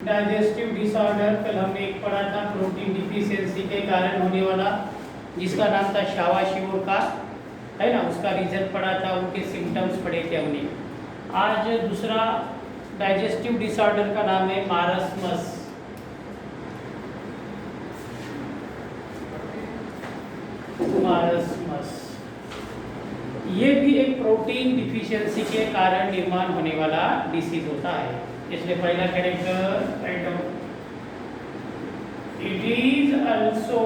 Digestive disorder कल हमने एक पढ़ा था प्रोटीन डिफिशियंसी के कारण होने वाला, जिसका नाम था शावाशिओर का, है ना। उसका रीजन पढ़ा था, उनके सिम्टम्स पढ़े थे हमने। आज दूसरा डाइजेस्टिव डिसऑर्डर का नाम है मारस्मस। मारस्मस ये भी एक प्रोटीन डिफिशियंसी के कारण निर्माण होने वाला डिसीज होता है। इसलिए पहला character write down, it is also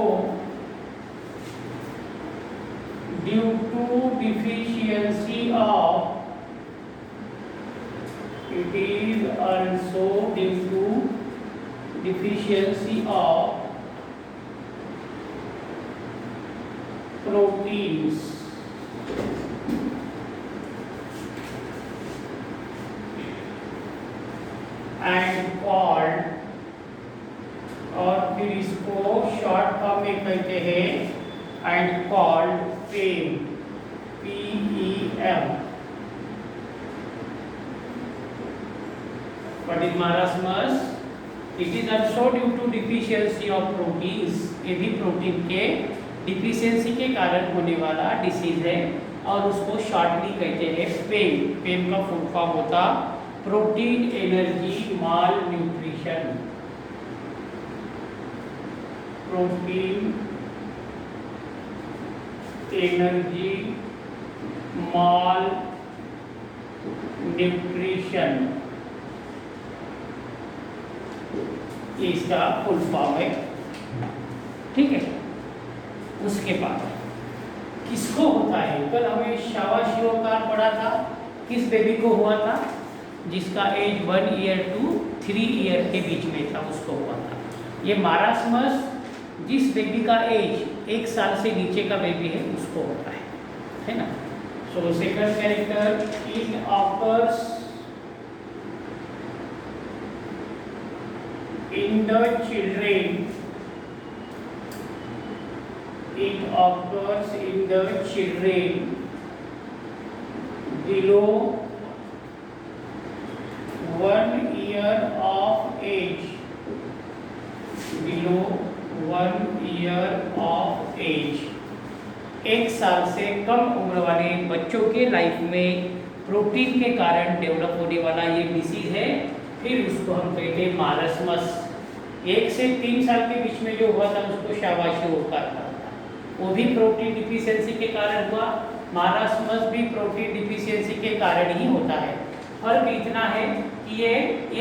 due to deficiency of, it is also due to deficiency of proteins and called, और फिर इसको शॉर्ट फॉर्म में कहते हैं and called PEM, PEM। What is marasmus? It is also due to deficiency of proteins। ये भी protein के deficiency के कारण होने वाला डिसीज है और उसको शॉर्टली कहते हैं पेम। पेम का फुल फॉर्म होता प्रोटीन एनर्जी माल न्यूट्रिशन। प्रोटीन एनर्जी माल न्यूट्रिशन, ये इसका फुल फॉर्म है। ठीक है, उसके बाद किसको होता है? कल हमें शावाशिओर का पढ़ा था, किस बेबी को हुआ था? जिसका एज 1 ईयर टू 3 ईयर के बीच में था, उसको हुआ था। ये मारास्मस जिस बेबी का एज 1 साल से नीचे का बेबी है उसको होता है ना। So second character, it occurs in the children, it occurs in the children below 1 year of age, below 1 year of age। 1 साल से कम उम्र वाले बच्चों के लाइफ में प्रोटीन के कारण डेवलप होने वाला ये डिसीज है। फिर उसको हम कहते हैं मारस्मस। 1 से 3 साल के बीच में जो हुआ था उसको शावाशिओर का था, वो भी प्रोटीन डिफिशियंसी के कारण हुआ। मारस्मस भी प्रोटीन डिफिशियंसी के कारण ही होता है। फर्क इतना है कि ये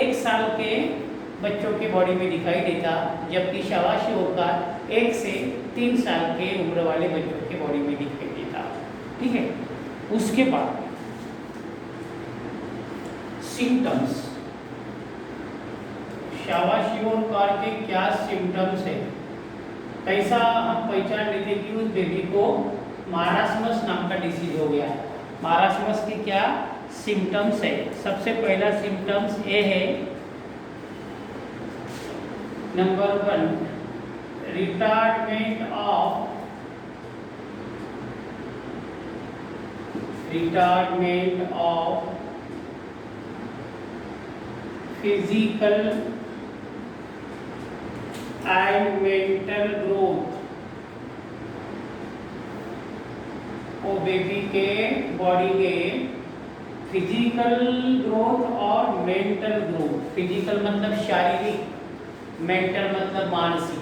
1 साल के बच्चों के बॉडी में दिखाई देता, जबकि शावाशिओर का 1 से 3 साल के उम्र वाले बच्चों के बॉडी में दिखाई देता। ठीक है, उसके बाद सिम्टम्स, शावाशिओर के क्या सिम्टम्स है, कैसा हम पहचान लेते कि उस बेबी को मारास्मस नाम का डिसीज हो गया। मारास्मस के क्या सिम्टम्स है? सबसे पहला सिम्टम्स ये है, number 1, retardment of physical and mental growth. वो बेबी के बॉडी में फिजिकल ग्रोथ और मेंटल ग्रोथ, फिजिकल मतलब शारीरिक, मेंटल मतलब मानसिक।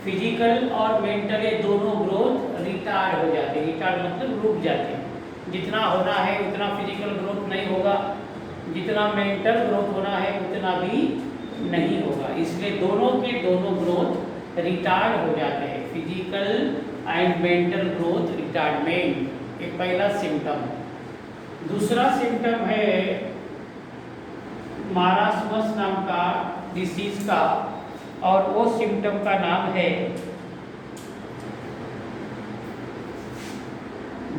फिजिकल और मेंटल ये दोनों ग्रोथ रिटार्ड हो जाते हैं। रिटार्ड मतलब रुक जाते हैं। जितना होना है उतना फिजिकल ग्रोथ नहीं होगा, जितना मेंटल ग्रोथ होना है उतना भी नहीं होगा। इसलिए दोनों के दोनों ग्रोथ रिटार्ड हो जाते हैं, फिजिकल एंड मेंटल ग्रोथ रिटार्डमेंट। एक पहला सिम्टम। दूसरा सिम्टम है मारास्मस नाम का डिसीज का, और वो सिम्टम का नाम है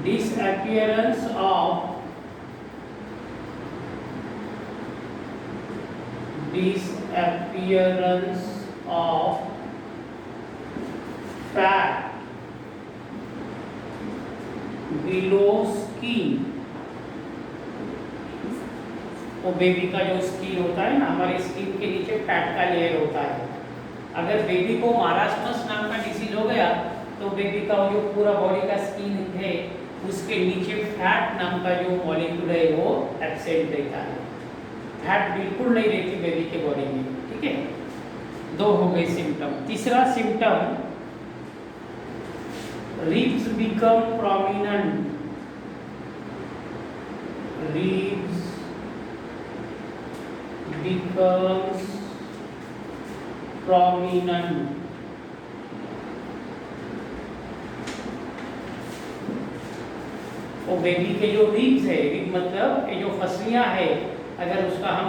disappearance of fat below skin वो बेबी का जो स्किन होता है ना, हमारे स्किन के नीचे फैट का लेयर होता है। अगर बेबी को मारास्मस नाम का डिसीज हो गया तो बेबी का जो पूरा बॉडी का स्किन है उसके नीचे फैट नाम का जो मॉलिक्यूल है वो एब्सेंट रहता है। फैट बिल्कुल नहीं रहती बेबी के बॉडी में, ठीक है। 2 हो गए सिम्टम। तीसरा symptom, ribs become prominent, ribs becomes prominent। वो बेबी के जो रिब्स है, रिब मतलब ये जो फसलियां है, अगर उसका हम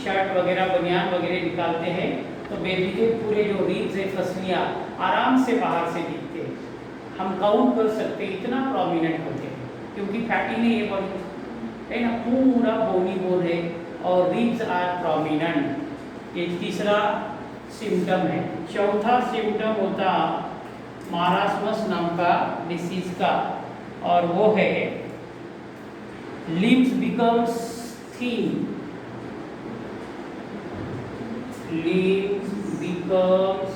शर्ट वगैरह बनियान वगैरह निकालते हैं तो बेबी के पूरे जो रिब्स है, फसलियां आराम से बाहर से दिखते हैं। हम काउंट कर सकते हैं, इतना प्रोमिनेंट होते हैं क्योंकि फैटी नहीं है बॉडी, है ना, पूरा बोनी बोन है और रिब्स आर प्रोमिनेंट। ये तीसरा सिम्टम है। चौथा सिम्टम होता मारास्मस नाम का डिसीज का, और वो है limbs becomes thin, limbs becomes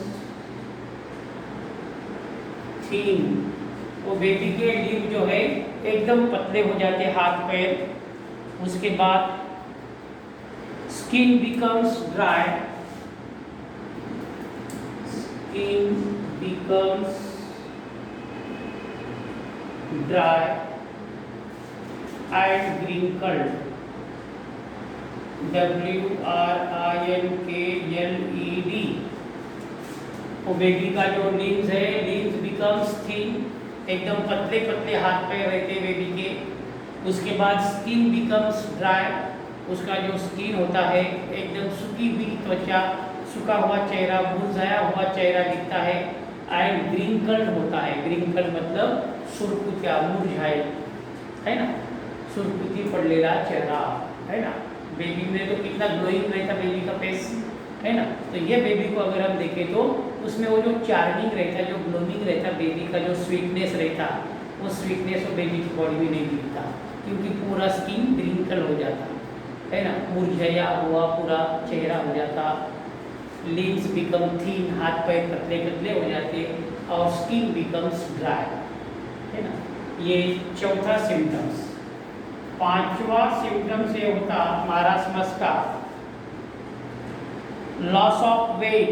thin. वो बेबी के लिम्ब जो है एकदम पतले हो जाते हैं, हाथ पैर। उसके बाद skin becomes dry, skin becomes dry and wrinkled, WRINKLED। वो बेबी का जो लिम्स है, लिम्स बिकम्स थिन, एकदम पतले पतले हाथ पैर रहते हैं बेबी के। उसके बाद स्किन बिकम्स ड्राई, उसका जो स्किन होता है एकदम सूखी हुई त्वचा, सूखा हुआ चेहरा, मुरझाया हुआ चेहरा दिखता है। एंड ग्रिंकल्ड होता है, ग्रिंकल्ड मतलब सुरकुतिया, मुरझाए, है ना, सुरकुती पड़लेला चेहरा, है ना। बेबी में तो कितना ग्लोइंग रहता बेबी का फेस, है ना। तो ये बेबी को अगर हम देखें तो उसमें वो जो चार्मिंग रहता, जो ग्लोइंग रहता, बेबी का जो स्वीटनेस रहता, वो स्वीटनेस वो बेबी की बॉडी में नहीं दिखता क्योंकि पूरा स्किन ग्रिंकल हो जाता, है ना, मुरझाया हुआ पूरा चेहरा हो जाता। लिम्स बिकम थिन, हाथ पैर पतले पतले हो जाते और स्किन बिकम्स ड्राई, है ना। ये चौथा सिम्टम्स। पांचवा सिम्टम्स ये होता मारास्मस का loss of weight,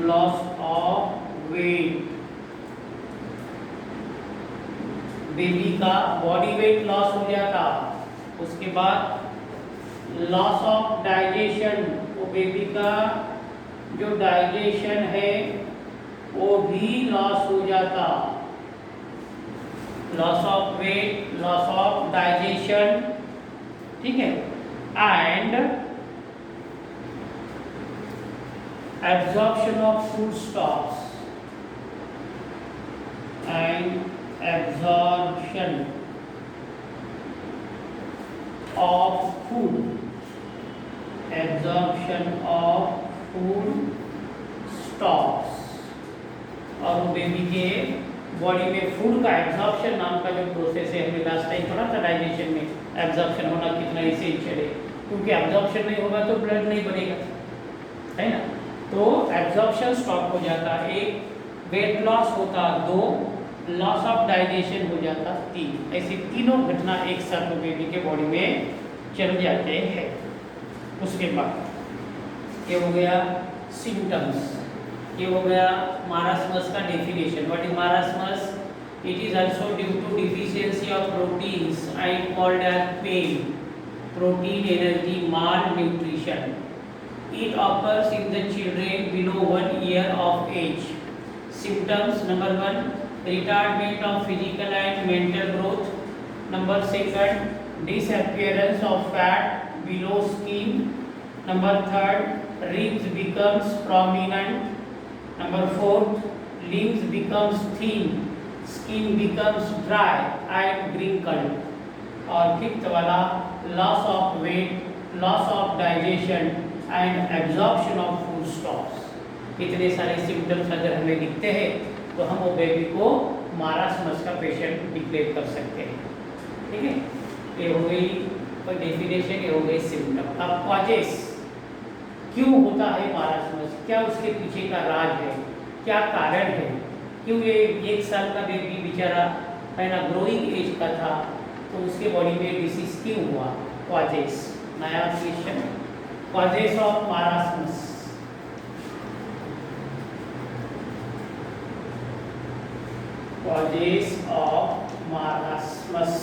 loss of weight. Baby का बॉडी वेट लॉस हो जाता। उसके बाद लॉस ऑफ डाइजेशन, वो बेबी का जो डाइजेशन है वो भी लॉस हो जाता। Loss of weight, loss of digestion, ठीक है। And absorption of food stocks, and absorption of food, absorption of food stocks. और वो बेबी के बॉडी में फूड का एब्जॉर्प्शन नाम का जो प्रोसेस है, हमने लास्ट टाइम पढ़ा था डाइजेशन में, एब्जॉर्प्शन होना कितना एसेंशियल है, क्योंकि एब्जॉर्प्शन नहीं होगा तो ब्लड नहीं बनेगा, है ना। तो एब्जॉर्प्शन स्टॉप हो जाता, एक वेट लॉस होता, 2 लॉस ऑफ डाइजेशन हो जाता, 3। ऐसे तीनों घटना एक साथ बेबी के बॉडी में चल जाते हैं। उसके बाद ये हो गया सिम्टम्स, ये हो गया मारास्मस का definition. What is marasmus? It is also due to deficiency of proteins and called as PEM, protein energy malnutrition. It occurs in the children below 1 year of age. Symptoms: number 1, retardation of physical and mental growth. Number 2, disappearance of fat below skin. Number 3, ribs becomes prominent. Number 4, limbs becomes thin, skin becomes dry and wrinkled. और fifth वाला loss of weight, loss of digestion and absorption of food stocks. इतने सारे symptoms अगर हमें दिखते हैं तो हम वो बेबी को मारास्मस का पेशेंट डिक्लेयर कर सकते हैं, ठीक है। ये हो गई डेफिनेशन, ये हो गई सिम्टम। अब कॉजेस, क्यों होता है मारास्मस, क्या उसके पीछे का राज है, क्या कारण है, क्यों ये 1 साल का बेबी बेचारा है ना ग्रोइंग एज का था तो उसके बॉडी में डिसीज क्यों हुआ। कॉजेस, नया question, causes of मारास्मस। Causes of मारास्मस,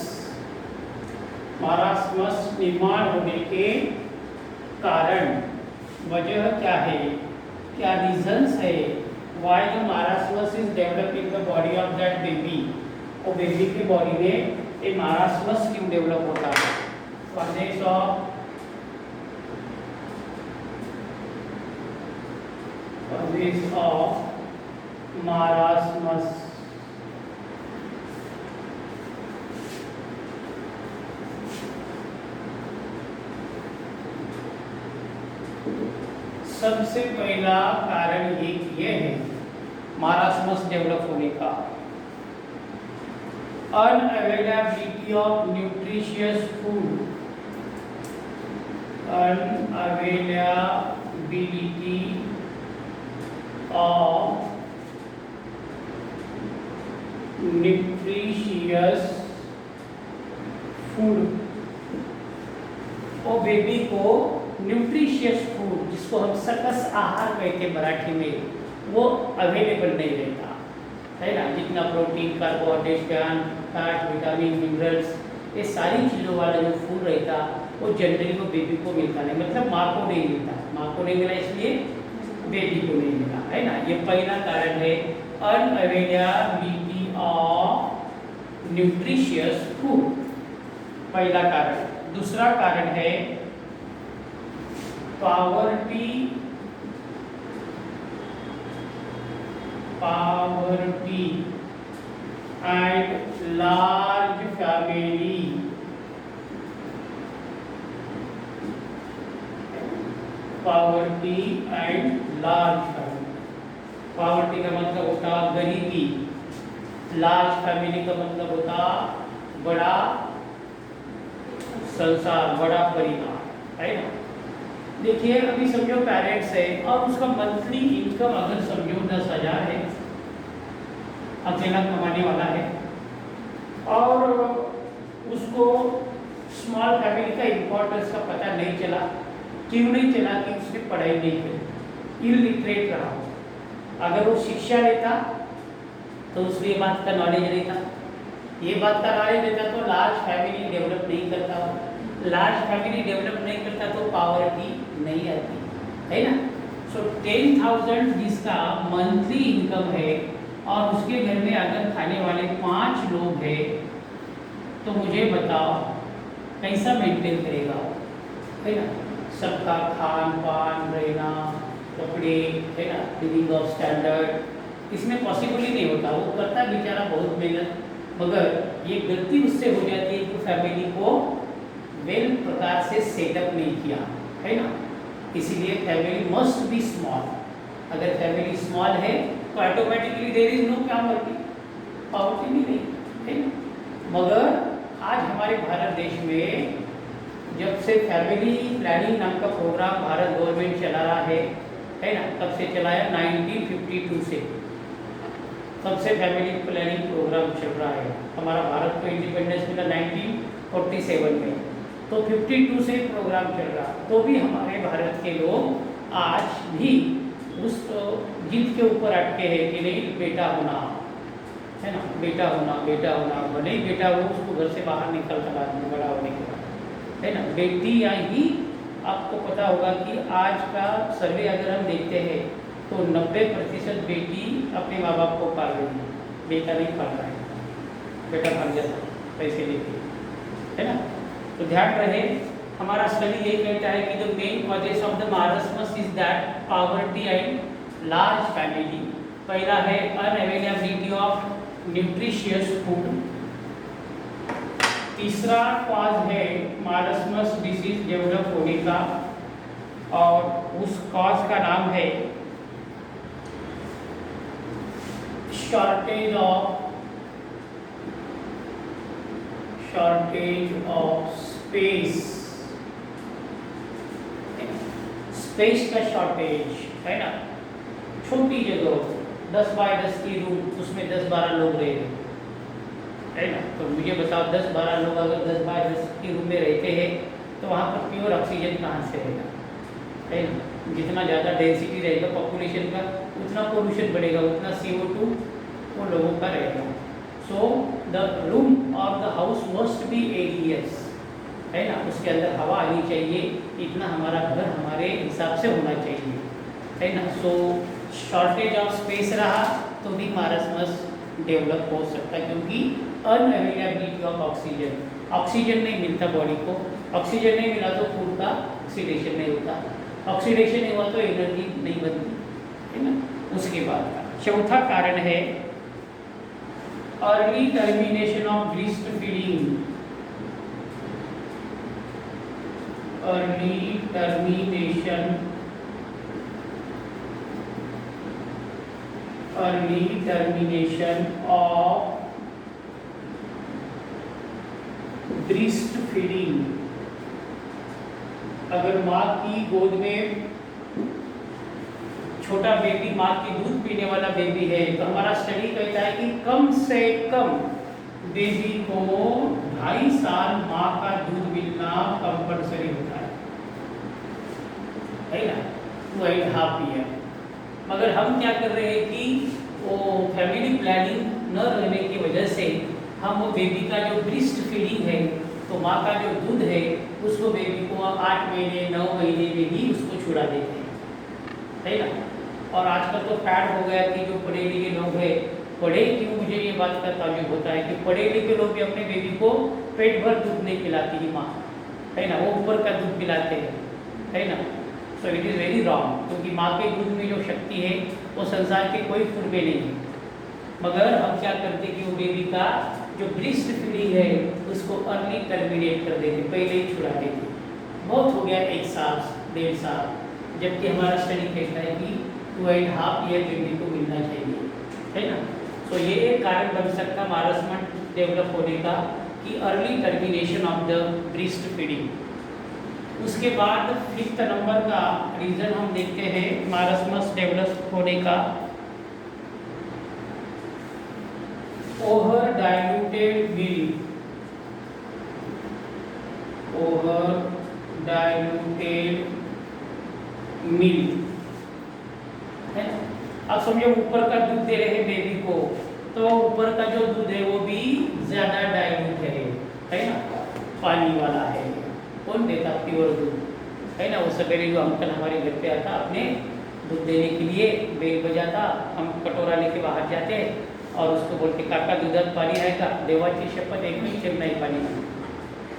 मारास्मस निर्माण होने के कारण, वजह क्या है, क्या रीजंस है, why the मारास्मस is develop in the body of that baby, वो बेबी की बॉडी में ये मारास्मस क्यों डेवलप होता है। Causes of मारास्मस। सबसे पहला कारण ये है मारास्मस डेवलप होने का, unavailability of nutritious food, unavailability of nutritious food, और बेबी को न्यूट्रिशियस फूड जिसको हम सकस आहार कहते हैं मराठी में, वो अवेलेबल नहीं रहता है ना। जितना protein, carbohydrate, fat, vitamin, minerals, ये सारी चीज़ों वाला जो फूड रहता वो जनरली वो बेबी को मिलता नहीं, मतलब माँ को नहीं मिलता, माँ को नहीं मिला इसलिए बेबी को नहीं मिला है ना। ये पहला कारण है अनअवेलेबिलिटी ऑफ न्यूट्रिशियस फूड, पहला कारण। दूसरा कारण है poverty and large family, poverty and large family. Poverty का मतलब होता गरीबी, लार्ज फैमिली का मतलब होता बड़ा संसार, बड़ा परिवार है ना। देखिए अभी समझो पेरेंट्स है और उसका मंथली इनकम अगर समझो 10,000 है, अकेला कमाने वाला है, और उसको स्मॉल फैमिली का इम्पोर्टेंस का पता नहीं चला। क्यों नहीं चला कि उसने पढ़ाई नहीं की, इलिटरेट रहा। अगर वो शिक्षा लेता तो उसको ये बात का नॉलेज रहता, ये बात का नॉलेज रहता तो लार्ज फैमिली डेवलप नहीं करता, लार्ज फैमिली डेवलप नहीं करता तो पॉवर्टी नहीं आती है ना। सो 10,000 जिसका मंथली इनकम है और उसके घर में अगर खाने वाले 5 लोग हैं तो मुझे बताओ कैसा मेंटेन करेगा है ना। सबका खान पान, रहना, कपड़े है ना, लिविंग ऑफ स्टैंडर्ड, इसमें पॉसिबल ही नहीं होता। वो करता बेचारा बहुत मेहनत, मगर ये गलती उससे हो जाती है कि फैमिली को वेल प्रकार से सेटअप नहीं किया है ना। इसीलिए फैमिली मस्ट बी स्मॉल। अगर फैमिली स्मॉल है तो automatically there is no poverty, poverty नहीं है ना। मगर आज हमारे भारत देश में जब से फैमिली प्लानिंग नाम का प्रोग्राम भारत गवर्नमेंट चला रहा है ना, तब से चलाया 1952 से तब से फैमिली प्लानिंग प्रोग्राम चल रहा है। हमारा भारत को इंडिपेंडेंस मिला 1947 में, तो 52 से प्रोग्राम चल रहा, तो भी हमारे भारत के लोग आज भी उस जिद के ऊपर अटके हैं कि नहीं बेटा होना है ना, बेटा होना, बेटा होना। भले ही बेटा हो उसको घर से बाहर निकलता बाद में बड़ा होने के बाद है ना। बेटी या ही आपको पता होगा कि आज का सर्वे अगर हम देखते हैं तो 90% बेटी अपने माँ बाप को पाल रही है, बेटा नहीं पाल रहा है। बेटा भाग जाता पैसे लेके है ना। तो ध्यान रहे हमारा स्टडी ये कहता है कि जो main causes of the मारास्मस is that poverty and large family. पहला है अनअवेलेबिलिटी ऑफ न्यूट्रिशियस फूड। तीसरा कॉज है मारास्मस डिसीज डेवलप होने का, और उस कॉज का नाम है shortage shortage of space, space का शॉर्टेज है ना। छोटी जगह 10 बाय 10 की रूम, उसमें 10-12 लोग रहेंगे, है ना। तो मुझे बताओ 10-12 लोग अगर 10 बाय 10 की रूम में रहते हैं तो वहाँ पर प्योर ऑक्सीजन कहाँ से रहेगा, है ना। जितना ज़्यादा डेंसिटी रहेगा पॉपुलेशन का उतना पोल्यूशन बढ़ेगा, उतना CO2 वो लोगों का रहेगा। सो द रूम और the house must be airy, है ना, उसके अंदर हवा आनी चाहिए, इतना हमारा घर हमारे हिसाब से होना चाहिए, है ना। सो शॉर्टेज ऑफ स्पेस रहा तो भी मारसमस डेवलप हो सकता है, क्योंकि अनअवेलेबिलिटी ऑफ ऑक्सीजन, ऑक्सीजन नहीं मिलता बॉडी को, ऑक्सीजन नहीं मिला तो फूड का ऑक्सीडेशन नहीं होता, ऑक्सीडेशन नहीं हुआ तो एनर्जी नहीं बनती, है ना। उसके बाद का चौथा कारण है early termination of breast feeding, early termination of breast feeding. अगर माँ की गोद में छोटा बेबी, माँ की दूध पीने वाला बेबी है, तो हमारा स्टडी कहता है कि कम से कम बेबी को 2.5 साल माँ का दूध मिलना कंपलसरी होता है ना, 2.5 ईयर। मगर हम क्या कर रहे हैं कि वो फैमिली प्लानिंग न रहने की वजह से हम वो बेबी का जो ब्रेस्ट फीडिंग है, तो माँ का जो दूध है उसको बेबी को 8 महीने 9 महीने में ही उसको छुड़ा देते हैं, है ना। और आजकल तो फैड हो गया कि जो पढ़े लिखे लोग हैं, पढ़े क्यों, मुझे ये बात का ताजुब होता है कि पढ़े लिखे लोग भी अपने बेबी को पेट भर दूध नहीं पिलाती है माँ, है ना, वो ऊपर का दूध पिलाते हैं, है ना। So it is very wrong, क्योंकि माँ के दूध में जो शक्ति है वो संसार के कोई फूड में नहीं है। मगर हम क्या करते कि वो बेबी का जो ब्रेस्ट फीडिंग है उसको अर्ली टर्मिनेट कर देते, पहले ही छुड़ा देते। बहुत हो गया 1 साल 1.5 साल, जबकि हमारा स्टडी कहता है कि 2.5 ईयर बेबी को मिलना चाहिए, है ना। तो ये एक कारण बन सकता मारसमस डेवलप होने का कि early termination of the breast feeding. उसके बाद 5th नंबर का रीज़न हम देखते हैं मारसमस डेवलप होने का, over diluted milk, over diluted milk, है ना। अब समझो ऊपर का दूध दे रहे हैं बेबी को, तो ऊपर का जो दूध है वो भी ज़्यादा डाइल्यूट है ना, पानी वाला है। कौन देता प्योर दूध, है ना। वो सवेरे जो अंकल हमारे घर पे आता अपने दूध देने के लिए बेल बजाता, हम कटोरा लेके बाहर जाते और उसको बोलते काका दुधात पाणी आहे का, देवाची शपथ एक भी चेक नहीं पानी,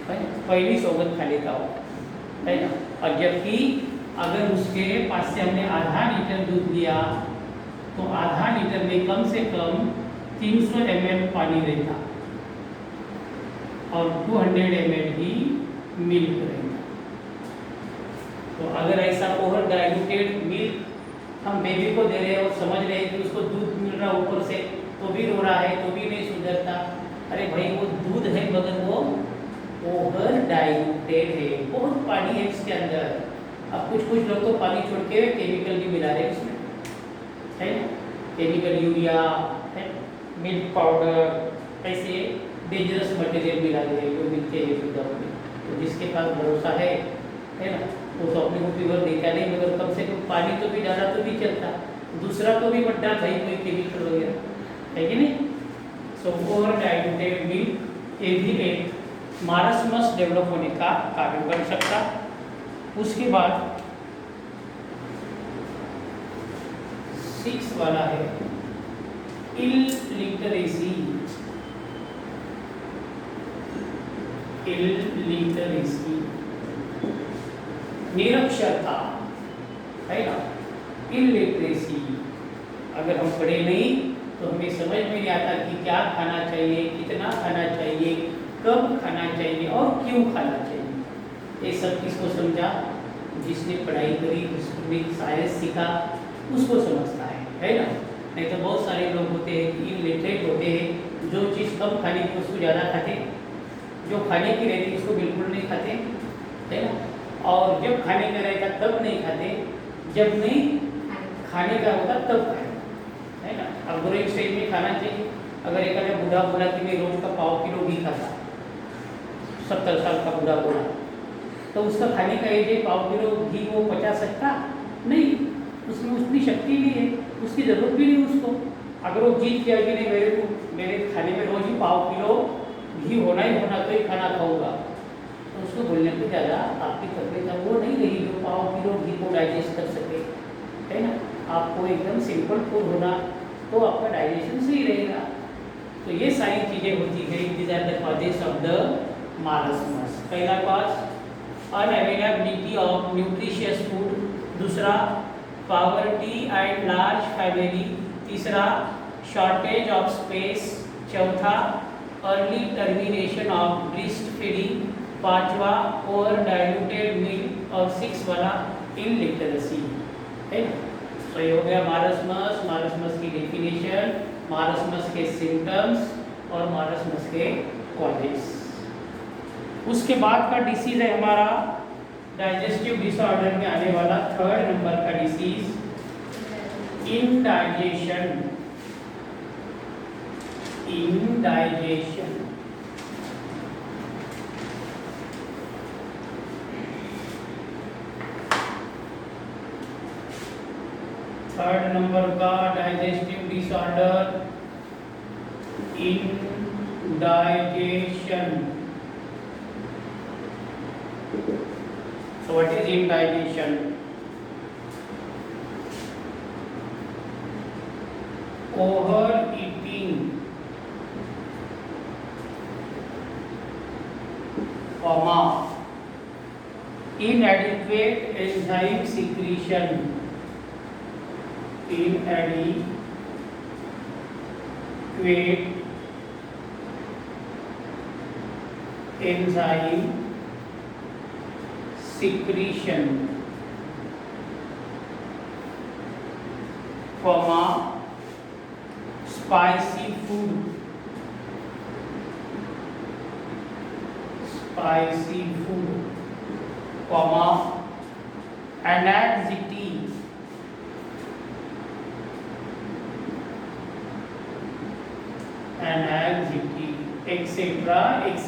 है ना, पहली सौगंध खा लेता हो, है ना। और जबकि अगर उसके पास से हमने आधा लीटर दूध लिया तो आधा लीटर में कम से कम 300 ml पानी रहता और 200 ml ही मिल्क रहेगा। तो अगर ऐसा ओवर डाइल्यूटेड मिल्क हम बेबी को दे रहे हैं और समझ रहे हैं कि उसको दूध मिल रहा ऊपर से, तो भी रो रहा है, तो भी नहीं सुधरता, अरे भाई वो दूध है मगर वो ओवर डाइल्यूटेड है, बहुत पानी है इसके अंदर। अब कुछ लोग तो पानी छोड़ के केमिकल भी मिला रहे हैं उसमें, है ना, केमिकल यूरिया है, मिल्क पाउडर, ऐसे डेंजरस मटेरियल मिला रहे हैं जो मिलते हैं दूध में। तो जिसके पास भरोसा है ना, वो तो अपने को प्योर देखा नहीं, मगर कम से कम पानी तो भी डाला तो भी चलता, दूसरा तो भी मत डाल भाई कोई केमिकल वगैरह, है कि नहीं। सो ओवर डाइल्यूटेड मिल्क ये भी एक मारसमस डेवलप होने का कारण बन सकता। उसके बाद 6 वाला है इलिटरेसी, इलिटरेसी निरक्षरता, है ना, इलिटरेसी। अगर हम पढ़े नहीं तो हमें समझ में नहीं आता कि क्या खाना चाहिए, कितना खाना चाहिए, कब खाना चाहिए और क्यों खाना चाहिए। ये सब किसको समझा, जिसने पढ़ाई करी, जिसने साइंस सीखा उसको समझता है ना। नहीं तो बहुत सारे लोग होते हैं कि इलिटरेट होते हैं, जो चीज़ कम खाने की उसको ज़्यादा खाते, जो खाने की रहती है उसको बिल्कुल नहीं खाते, है ना। और जब खाने का रहेगा तब नहीं खाते, जब नहीं खाने का होगा तब खाए, है ना। अब ग्रोइंग स्टेज में खाना चाहिए। अगर एक आधा बूढ़ा बोला कि मैं रोज का 1.5 किलो घी खाता, 70 साल का बूढ़ा बोला, तो उसका खाने का एज है 1.5 किलो घी वो पचा सकता नहीं, उसमें उतनी शक्ति नहीं है, उसकी ज़रूरत भी नहीं उसको। अगर वो जीत गया कि नहीं मेरे खाने में रोज ही 1.5 किलो घी होना ही होना, तो ही खाना खाऊंगा, तो उसको बोलने पे ज़्यादा आपकी तकलीफ वो नहीं रही जो 1.5 किलो घी को डाइजेस्ट कर सके, है ना। आपको एकदम सिंपल फूड होना तो आपका डाइजेशन सही रहेगा। तो ये सारी चीज़ें होती है, these are the causes of the marasmus. पहला cause unavailability of nutritious food, दूसरा पॉवर्टी एंड लार्ज फैमिली, तीसरा शॉर्टेज ऑफ स्पेस, चौथा early termination of breast feeding, पांचवा ओवर डाइल्यूटेड मिल्क, और 6 वाला इलिटरेसी, है ना। तो ये हो गया मारसमस, मारसमस की डेफिनेशन, मारसमस के सिम्टम्स और मारसमस के कॉजेस। उसके बाद का डिसीज है हमारा डाइजेस्टिव डिसऑर्डर में आने वाला 3rd नंबर का disease, indigestion. Indigestion third number का digestive disorder indigestion. So what is indigestion? Overeating, inadequate enzyme secretion, inadequate enzyme secretion, spicy food, anxiety, etc.,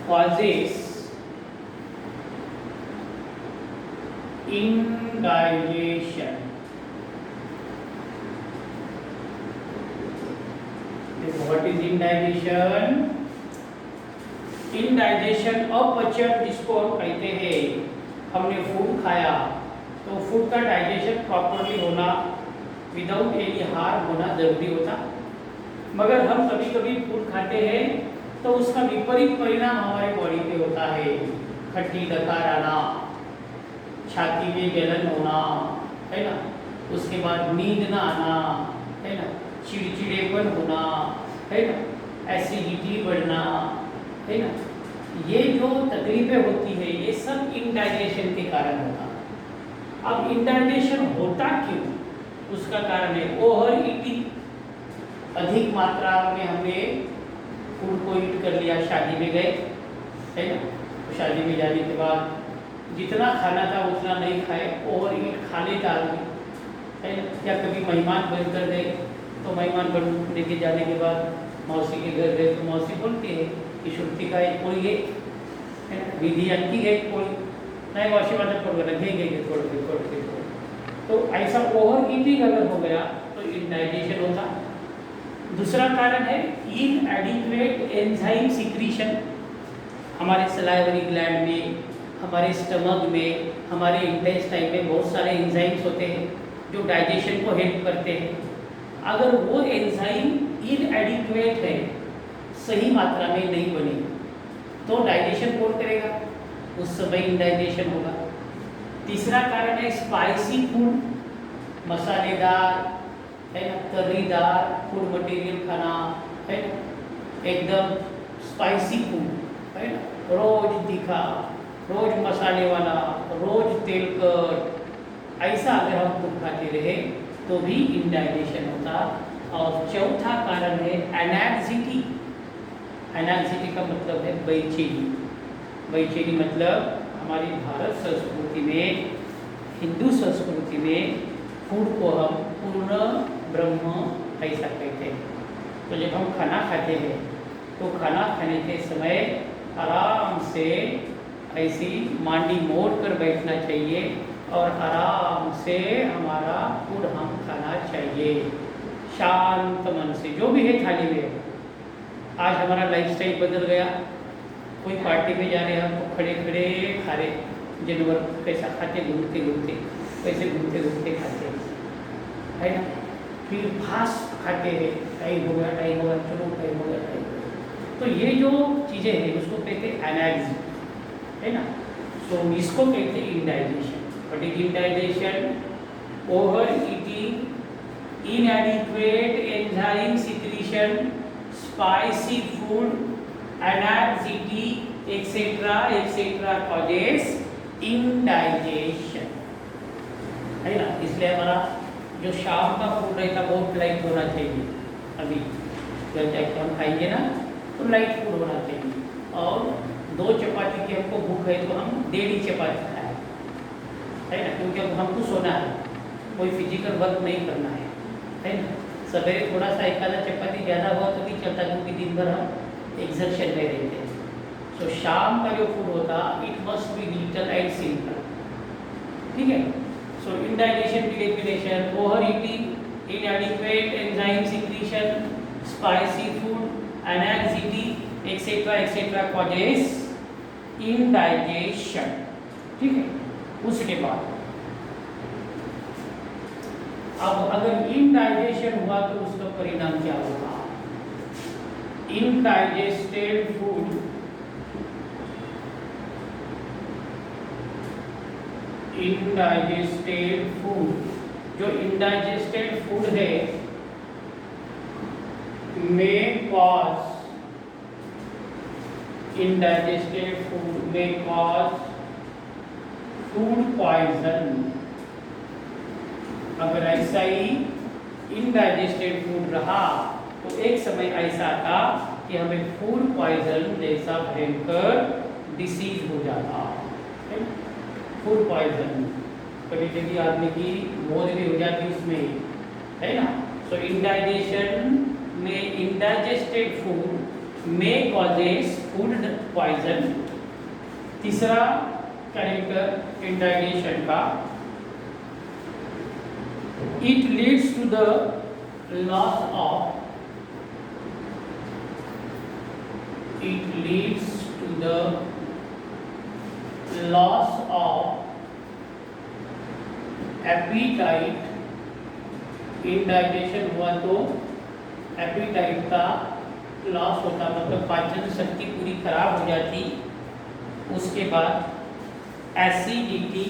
causes indigestion. What is indigestion? indigestion अपचन जिसको हम कहते हैं, हमने food खाया तो फूड का डाइजेशन प्रॉपरली होना, विदाउट एनी हार्म होना जरूरी होता, मगर हम कभी कभी फूड खाते हैं तो उसका विपरीत परिणाम हमारे बॉडी पे होता है। खट्टी डकार आना, छाती में जलन होना, है ना, उसके बाद नींद ना आना, है ना, चिड़चिड़ेपन होना, है ना, एसिडिटी बढ़ना, है ना, ये जो तकलीफें होती है ये सब इंडाइजेशन के कारण होता। अब इंडाइजेशन होता क्यों, उसका कारण है ओवर ईटिंग, अधिक मात्रा में हमने फूड को ईट कर लिया, शादी में गए, है ना, तो शादी में जाने के बाद जितना खाना था उतना नहीं खाए, ओवर ईट खाने डाल दी, है ना। या कभी मेहमान बनकर गए तो मेहमान बनने के जाने के बाद मौसी के घर गए तो मौसी बोलती है कि शुद्धि का एक कोई है ना, विधि अंकी है कोई नहीं, मौसी मतलब पड़ लगेंगे थोड़ के, तो ऐसा ओवर ईटिंग अगर हो गया तो इंडाइजेशन होता। दूसरा कारण है इनएडिक्वेट एंजाइम सिक्रीशन, हमारे सलाइवरी ग्लैंड में, हमारे स्टमक में, हमारे इंटेस्टाइन में बहुत सारे एंजाइम्स होते हैं जो डाइजेशन को हेल्प करते हैं। अगर वो एंजाइम इनएडिक्वेट है, सही मात्रा में नहीं बने, तो डाइजेशन कौन करेगा, उस समय इंडाइजेशन होगा। तीसरा कारण है स्पाइसी फूड, मसालेदार, है ना, तर्रीदार फूड मटेरियल खाना, है ना, एकदम स्पाइसी फूड, है ना, रोज तीखा, रोज मसाले वाला, रोज तेल कट, ऐसा अगर हम फूड खाते रहे तो भी इंडाइजेशन होता। और चौथा कारण है एनएक्सिटी, एनाक्सिटी का मतलब है बेचैनी। बेचैनी मतलब हमारी भारत संस्कृति में, हिंदू संस्कृति में फूड को हम पूर्ण ब्रह्म ऐसा कहते हैं। तो जब हम खाना खाते हैं तो खाना खाने के समय आराम से ऐसी मांडी मोड़ कर बैठना चाहिए और आराम से हमारा फूड हम खाना चाहिए, शांत मन से। जो भी है थाली में, आज हमारा लाइफस्टाइल बदल गया, कोई पार्टी में जा रहे हैं हम तो खड़े खड़े खा रहे, जानवर कैसा खाते घूमते घूमते, कैसे घूमते घूमते खाते है ना। फिर फास्ट खाते हैं, टाइम हो गया टाइम हो गया, चलो टाइम हो गया टाइम हो गया। तो ये जो चीज़ें हैं उसको कहते हैं एनाक्सिटी, है ना। सो इसको कहते हैं indigestion. What is indigestion? Over eating, inadequate enzyme secretion, spicy food, anxiety, etc. causes indigestion, है ना। इसलिए हमारा जो शाम का फूड रहता है बहुत लाइट होना चाहिए। अभी जब जाके हम खाएंगे ना तो लाइट फूड होना चाहिए, और 2 चपाती की हमको भूख है तो हम 1.5 चपाती खाएं, है ना, क्योंकि अब हमको सोना है, कोई फिजिकल वर्क नहीं करना है ना। सवेरे थोड़ा सा एक आधा चपाती ज़्यादा हुआ तो भी चलता, क्योंकि दिन भर हम एक्सर्शन में रहते हैं। तो शाम का जो फूड होता it must be little and simple, ठीक है। सो इंडाइजेशन की definition: over eating, inadequate enzyme secretion, spicy food, anxiety, etc. causes indigestion, ठीक है। उसके बाद अब अगर इनडाइजेशन हुआ तो उसका परिणाम क्या होगा? इनडाइजेस्टेड फूड, इनडाइजेस्टेड फूड, जो इनडाइजेस्टेड फूड है में कॉज, इनडाइजेस्टेड फूड में कॉज फूड पॉइजन। अगर ऐसा ही इनडाइजेस्टेड फूड रहा तो एक समय ऐसा था कि हमें फूड पॉइजन जैसा भयंकर डिसीज हो जाता है। फूड पॉइजन, कभी कभी आदमी की मौत भी हो जाती उसमें, है ना। सो इनडाइजेशन में, इनडाइजेस्टेड फूड में कॉजेस फूड पॉइजन। तीसरा कैरेक्टर इनडाइजेशन का, it leads to the loss of, it leads to the loss of appetite। Indigestion हुआ तो एपिटाइट का लॉस होता, मतलब पाचन शक्ति पूरी खराब हो जाती। उसके बाद एसिडिटी,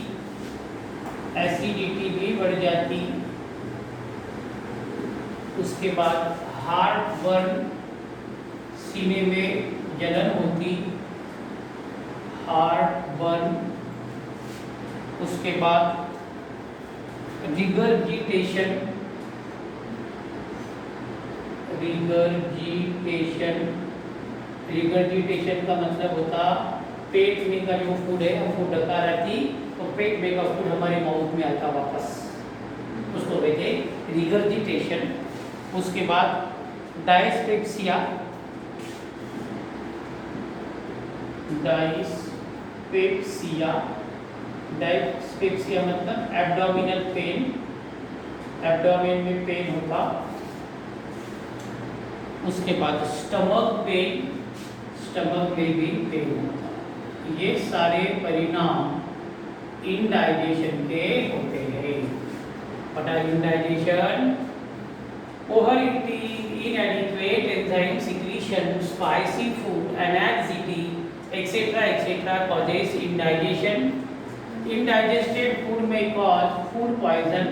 एसिडिटी भी बढ़ जाती। उसके बाद हार्ट बर्न, सीने में जलन होती, हार्ट बर्न। उसके बाद रिगर्जिटेशन, रिगर्जिटेशन, रिगर्जिटेशन का मतलब होता पेट में का जो फूड है हमको डका रहती तो पेट में का फूड हमारे माउथ में आता वापस, उसको कहते रिगर्जिटेशन। उसके बाद डायस्पेप्सिया, डायस्पेप्सिया, डायस्पेप्सिया मतलब एब्डोमिनल पेन, एब्डोमेन में पेन होता। उसके बाद स्टमक पेन, स्टमक में भी पेन होता। ये सारे परिणाम इनडाइजेशन के होते हैं। What are indigestion? Overeating, inadequate enzyme secretion, spicy food, anxiety, etc. causes indigestion. Indigested food may cause food poison.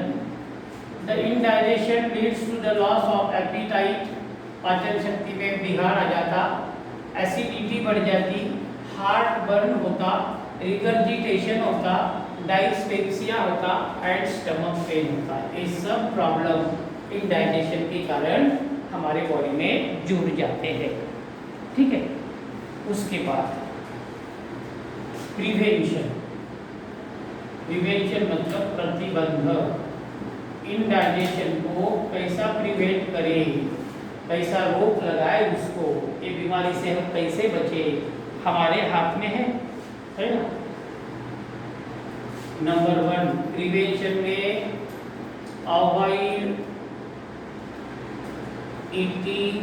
The indigestion leads to the loss of appetite. पाचन शक्ति में बिगाड़ आ जाता, एसिडिटी बढ़ जाती, हार्ट बर्न होता, regurgitation होता, डायस्पेप्सिया होता एंड स्टमक पेन होता। ये सब प्रॉब्लम इनडाइजेशन के कारण हमारे बॉडी में जुड़ जाते हैं। ठीक है। उसके बाद प्रिवेंशन, प्रिवेंशन मतलब प्रतिबंध। इंडाइजेशन को कैसा प्रिवेंट करें, कैसा रोक लगाए उसको, ये बीमारी से हम कैसे बचे, हमारे हाथ में है ना। नंबर 1 प्रिवेंशन में अवॉइड ईटिंग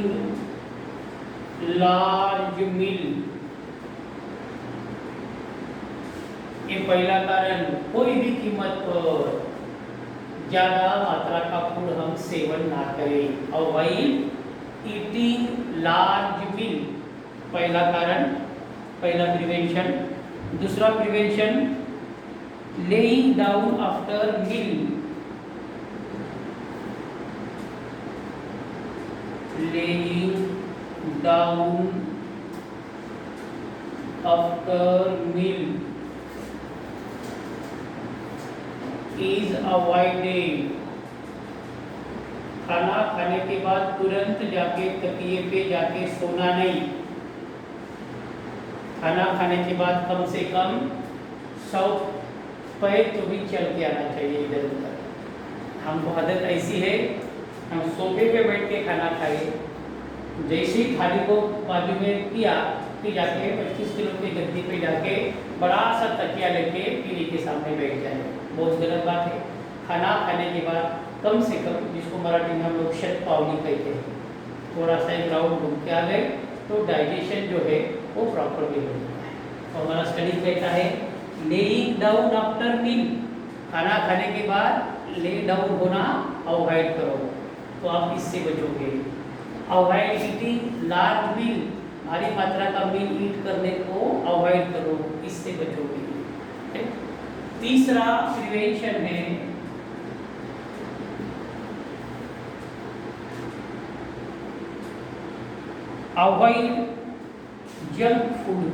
लार्ज मील। ये पहला कारण, कोई भी कीमत पर ज्यादा मात्रा का फूड हम सेवन ना करें। अवॉइड ईटिंग लार्ज मील, पहला कारण, पहला प्रिवेंशन। दूसरा prevention, lying down after meal, lying down after meal is avoided. खाना खाने के बाद तुरंत जाके तकिए पे जाके सोना नहीं। खाना खाने के बाद कम से कम 100 पैर तो भी चल के आना चाहिए इधर उधर। हमको आदत ऐसी है, हम सोफे पे बैठ के खाना खाए, जैसे ही थाली को बाजू में किया कि जाके 25 किलो के गद्दी पे जाके बड़ा सा तकिया लेके टीवी के सामने बैठ जाए। बहुत गलत बात है। खाना खाने के बाद कम से कम, जिसको मराठी में हम लोग शतपावली कहते हैं, थोड़ा सा एक राउंड घूम के आ गए तो डाइजेशन जो है वो प्रॉपरली हो जाता है। तो हमारा स्टडी कहता है लेइंग डाउन आफ्टर मील, खाना खाने के बाद ले डाउन होना अवॉइड करो, तो आप इससे बचोगे। अवॉइड ईटिंग लार्ज मील, भारी मात्रा का मील ईट करने को अवॉइड करो, इससे बचोगे। तीसरा प्रिवेंशन है avoid junk food,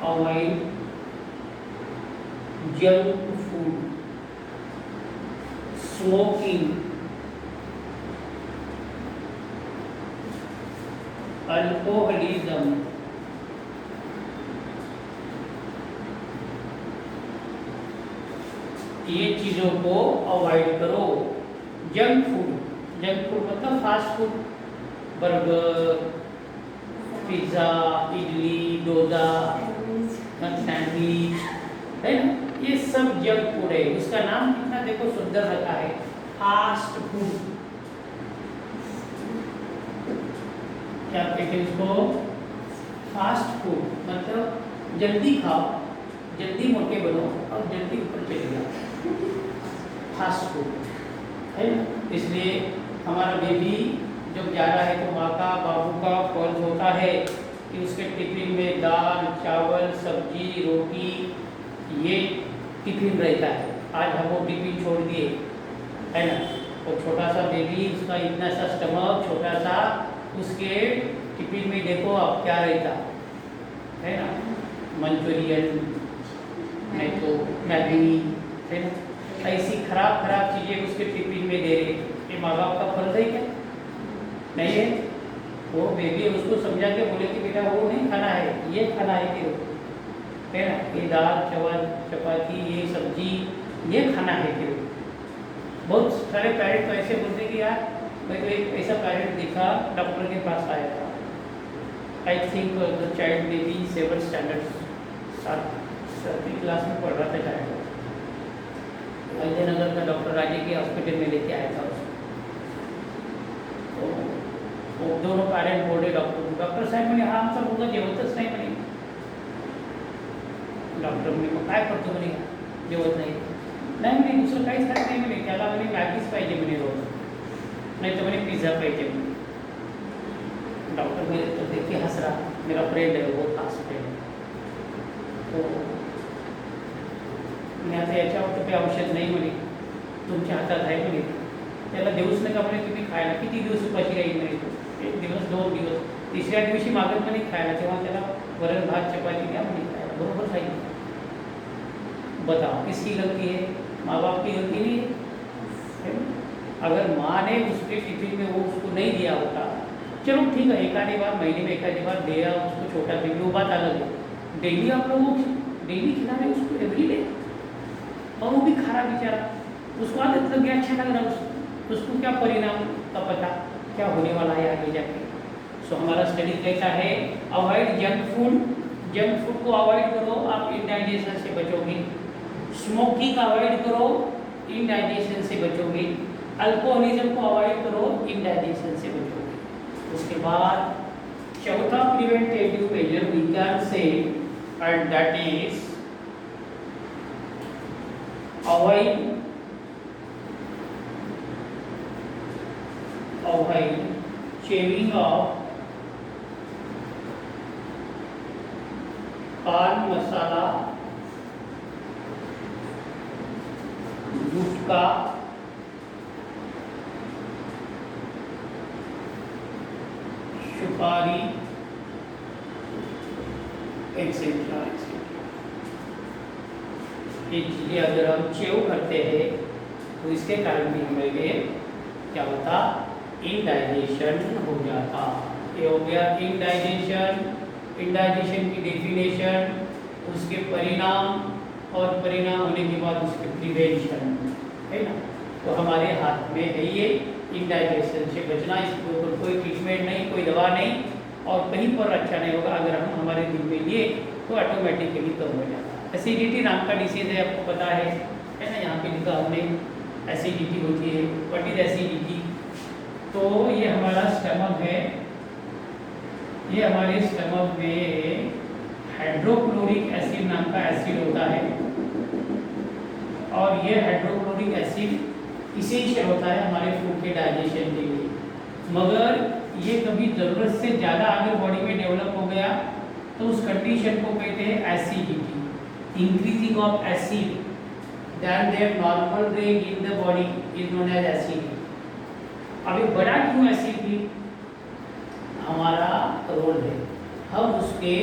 avoid junk food, smoking, alcoholism, ये चीजों को अवॉइड करो। जंक फूड, जंक फूड मतलब fast food, burger, pizza, idli, dosa, sandwich, है ना, ये सब जंक फूड है। उसका नाम कितना देखो सुंदर रखा है, फास्ट फूड। क्या कहते हैं इसको? फास्ट फूड, मतलब जल्दी खाओ, जल्दी मोटे बनो और जल्दी ऊपर चले जाओ, फास्ट फूड है ना। इसलिए हमारा बेबी जब जा रहा है तो माँ का बाबू का फर्ज होता है कि उसके टिफिन में दाल, चावल, सब्जी, रोटी, ये टिफिन रहता है। आज हम वो टिफिन छोड़ दिए, है ना, तो छोटा सा बेबी, उसका इतना सा स्टमक, छोटा सा, उसके टिफिन में देखो अब क्या रहता है ना, मंचूरियन, नहीं तो मैगी, है ना, ऐसी खराब खराब चीज़ें उसके टिफिन में दे रहे। ये माँ बाप का फर्ज है क्या? नहीं है। वो बेबी उसको समझा के बोले कि बेटा वो नहीं खाना है, ये खाना है, है ना, ये दाल चावल चपाती, ये सब्जी, ये खाना है। फिर बहुत सारे पेरेंट्स तो ऐसे बोलते कि यार, मैं तो एक ऐसा पेरेंट दिखा, डॉक्टर के पास आया था, I think the child may be 7th standard, 7वीं क्लास में पढ़ रहा था चाइल्ड। अजयनगर का डॉक्टर राजे के हॉस्पिटल में लेके आया था उसको। तो वो दोनों पेरेंट बोले डॉक्टर साहेब म्हणे हा आमचा मुलगा जेवतच नाही म्हणे। डॉक्टर म्हणे मग काय करतो म्हणे, जेवत नाही म्हणे, दुसरं काहीच खात नाही म्हणे, त्याला म्हणे मॅगीच पाहिजे म्हणे रोज, नहीं तो मैंने पिज़्ज़ा पाहिजे म्हणे। डॉक्टर मेरे तो देखिए हंस रहा, मेरा फ्रेंड है, वो खास फ्रेंड है। तो मी आता याच्यावर तर काही औषध नाही म्हणे, तुमच्या हातात आहे म्हणे, त्याला देऊच नका म्हणे तुम्ही खायला, किती दिवस उपाशी राहील म्हणे तो, 1 दिवस 2 दिवस, तिसऱ्या दिवशी मागत म्हणे खायला, तेव्हा त्याला वरण भात चपाती द्या म्हणे खायला, बरोबर सांगितलं। बताओ किसकी गलती है? माँ बाप की गलती नहीं है। अगर माँ ने उसके टिफिन में वो उसको नहीं दिया होता चलो ठीक है, एक आधी बार महीने में एक आधी बार दिया उसको छोटा दे, वो बात अलग है। डेली आप लोगों डेली खिला रहे उसको एवरी डे, और वो भी खा रहा बेचारा, उसको आदत लग गया, अच्छा लग रहा उसको क्या परिणाम का पता क्या होने वाला है आगे जाके। सो हमारा स्टडी कहता है avoid junk food, junk food को अवॉइड करो, आप इंडाइजेशन से बचोगे। स्मोकिंग अवॉइड करो, इंडाइजेशन से बचोगे। अल्कोहलिज्म को अवॉइड करो, इंडाइजेशन से बचोगे। उसके बाद चौथा preventive measure we can say and that is avoid chewing of paan masala, गुटखा, सुपारी एक्सेट्रा। ये चीज़ें अगर हम चेव करते हैं तो इसके कारण भी हमें क्या होता, इनडाइजेशन हो जाता। ये हो गया इनडाइजेशन, इनडाइजेशन की डेफिनेशन, उसके परिणाम, और परिणाम होने के बाद उसके प्रिवेंशन, है ना। तो हमारे हाथ में है ये इनडाइजेशन से बचना। इसके ऊपर कोई ट्रीटमेंट नहीं, कोई दवा नहीं, और कहीं पर अच्छा नहीं होगा। अगर हम हमारे दिन में लिए तो ऑटोमेटिकली कम हो जाता है। एसिडिटी नाम का डिसीज है, आपको पता है ना, यहाँ पे लिखा हमने एसिडिटी होती है। What is acidity? तो ये हमारा स्टमक है, ये हमारे स्टमक में हाइड्रोक्लोरिक एसिड नाम का एसिड होता है, और ये हाइड्रोक्लोरिक एसिड इसेंशियल होता है हमारे फूड के डाइजेशन के लिए। मगर ये कभी ज़रूरत से ज़्यादा अगर बॉडी में डेवलप हो गया तो उस कंडीशन को कहते हैं acidity, increasing of acid than their normal range in the body is known as acidity. अभी बड़ा क्यों एसिडिटी हमारा रोल है, हम उसके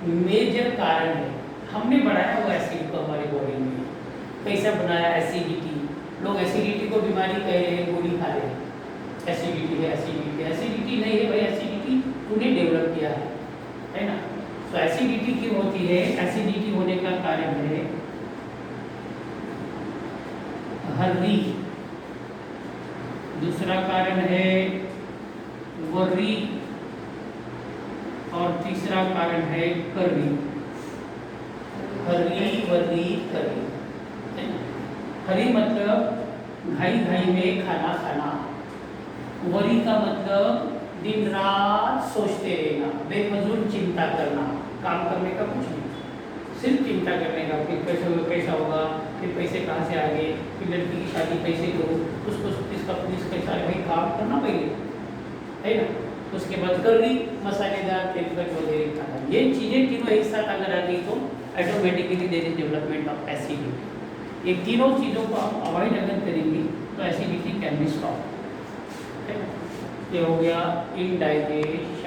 मेजर कारण है, हमने बढ़ाया हुआ एसिड को हमारी बॉडी में। कैसा बनाया एसिडिटी? लोग एसिडिटी को बीमारी कह रहे हैं, गोली खा रहे हैं, एसिडिटी है, एसिडिटी, एसिडिटी नहीं है भाई, एसिडिटी तूने डेवलप किया है ना। तो एसिडिटी क्यों होती है? एसिडिटी होने का कारण है हर्री, दूसरा कारण है वर्री, और तीसरा कारण है कर्री। हर्री, वर्री, कर्री। हरी मतलब घाई घाई में खाना खाना, वरी का मतलब दिन रात सोचते रहना, बेफजूल चिंता करना, काम करने का कुछ नहीं, सिर्फ चिंता करने का, फिर कैसा होगा, फिर पैसे कहाँ से आ गए, फिर लड़की की शादी कैसे करूँ, उसको इसका पुलिस कैसा है, भाई काम करना पहले, है ना। उसके बाद कर्री, मसालेदार तेलकट वगैरह खाना। ये चीज़ें तीनों एक साथ अगर आ गई तो automatically there is development of acidity. ये तीनों चीज़ों को हम अवॉइड अगर करेंगे तो एसिडिटी कैन बी स्टॉप। ये हो गया इनडाइजेशन।